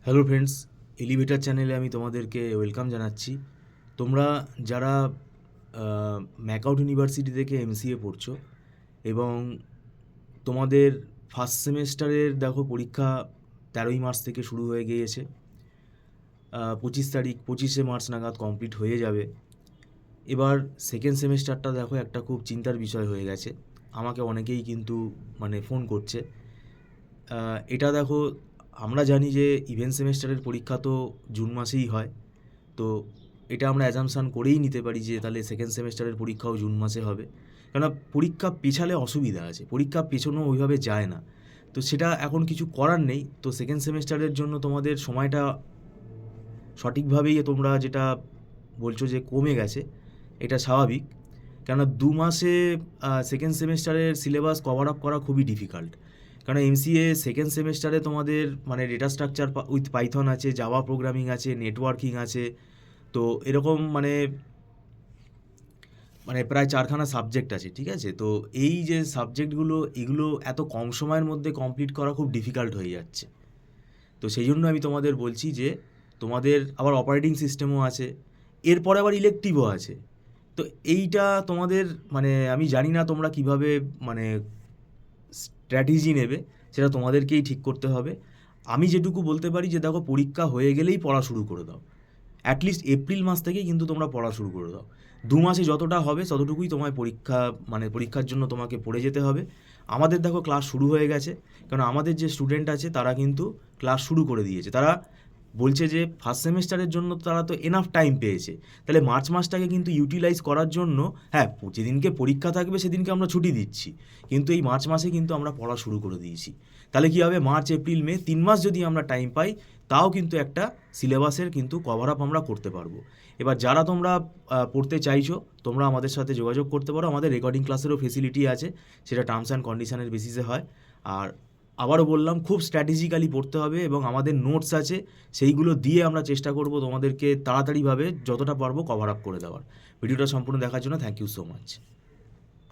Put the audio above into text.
Hello friends, elevator চ্যানেলে আমি তোমাদেরকে ওয়েলকাম জানাচ্ছি। তোমরা যারা ম্যাকআউট ইউনিভার্সিটি থেকে এমসিএ পড়ছো এবং তোমাদের ফার্স্ট সেমেস্টারের দেখো পরীক্ষা 13ই মার্চ থেকে শুরু হয়ে গিয়েছে। 25শে মার্চ নাগাদ কমপ্লিট হয়ে যাবে। এবার সেকেন্ড সেমেস্টারটা দেখো একটা খুব চিন্তার বিষয় হয়ে গেছে। আমাকে অনেকেই কিন্তু ফোন করছে। এটা দেখো, আমরা জানি যে ইভেন্ট সেমেস্টারের পরীক্ষা তো জুন মাসেই হয়। তো এটা আমরা অ্যাজামশান করেই নিতে পারি যে তাহলে সেকেন্ড সেমেস্টারের পরীক্ষাও জুন মাসে হবে। কেননা পরীক্ষা পেছালে অসুবিধা আছে, পরীক্ষা পেছানো ওইভাবে যায় না। তো সেটা এখন কিছু করার নেই। তো সেকেন্ড সেমেস্টারের জন্য তোমাদের সময়টা সঠিকভাবেই তোমরা যেটা বলছো যে কমে গেছে, এটা স্বাভাবিক। কেননা 2 মাসে সেকেন্ড সেমেস্টারের সিলেবাস কভার আপ করা খুবই ডিফিকাল্ট। কারণ এমসিএ সেকেন্ড সেমেস্টারে তোমাদের ডেটা স্ট্রাকচার উইথ পাইথন আছে, জাভা প্রোগ্রামিং আছে, নেটওয়ার্কিং আছে। তো এরকম প্রায় 4খানা সাবজেক্ট আছে, ঠিক আছে? তো এই যে সাবজেক্টগুলো, এগুলো এত কম সময়ের মধ্যে কমপ্লিট করা খুব ডিফিকাল্ট হয়ে যাচ্ছে। তো সেই জন্য আমি তোমাদের বলছি যে তোমাদের আবার অপারেটিং সিস্টেমও আছে, এরপরে আবার ইলেকটিভও আছে। তো এইটা তোমাদের আমি জানি না তোমরা কিভাবে মানে স্ট্র্যাটেজি নেবে, সেটা তোমাদেরকেই ঠিক করতে হবে। আমি যেটুকু বলতে পারি যে দেখো, পরীক্ষা হয়ে গেলেই পড়া শুরু করে দাও। অ্যাটলিস্ট এপ্রিল মাস থেকেই কিন্তু তোমরা পড়া শুরু করে দাও। 2 মাসে যতটা হবে ততটুকুই তোমায় পরীক্ষার জন্য তোমাকে পড়ে যেতে হবে। আমাদের দেখো ক্লাস শুরু হয়ে গেছে, কারণ আমাদের যে স্টুডেন্ট আছে তারা কিন্তু ক্লাস শুরু করে দিয়েছে। তারা বলছে যে ফার্স্ট সেমেস্টারের জন্য তারা তো এনাফ টাইম পেয়েছে, তাহলে মার্চ মাসটাকে কিন্তু ইউটিলাইজ করার জন্য, হ্যাঁ, যেদিনকে পরীক্ষা থাকবে সেদিনকে আমরা ছুটি দিচ্ছি, কিন্তু এই মার্চ মাসে কিন্তু আমরা পড়া শুরু করে দিয়েছি। তাহলে কী হবে, মার্চ এপ্রিল মে 3 মাস যদি আমরা টাইম পাই, তাও কিন্তু একটা সিলেবাসের কিন্তু কভার আপ আমরা করতে পারবো। এবার যারা তোমরা পড়তে চাইছো, তোমরা আমাদের সাথে যোগাযোগ করতে পারো। আমাদের রেকর্ডিং ক্লাসেরও ফেসিলিটি আছে, সেটা টার্মস অ্যান্ড কন্ডিশনের বেসিসে হয়। আর আবারও বললাম, খুব স্ট্র্যাটেজিক্যালি পড়তে হবে এবং আমাদের নোটস আছে, সেইগুলো দিয়ে আমরা চেষ্টা করব তোমাদেরকে তাড়াতাড়িভাবে যতটা পারবো কভার আপ করে দেওয়ার। ভিডিওটা সম্পূর্ণ দেখার জন্য থ্যাংক ইউ সো মাচ।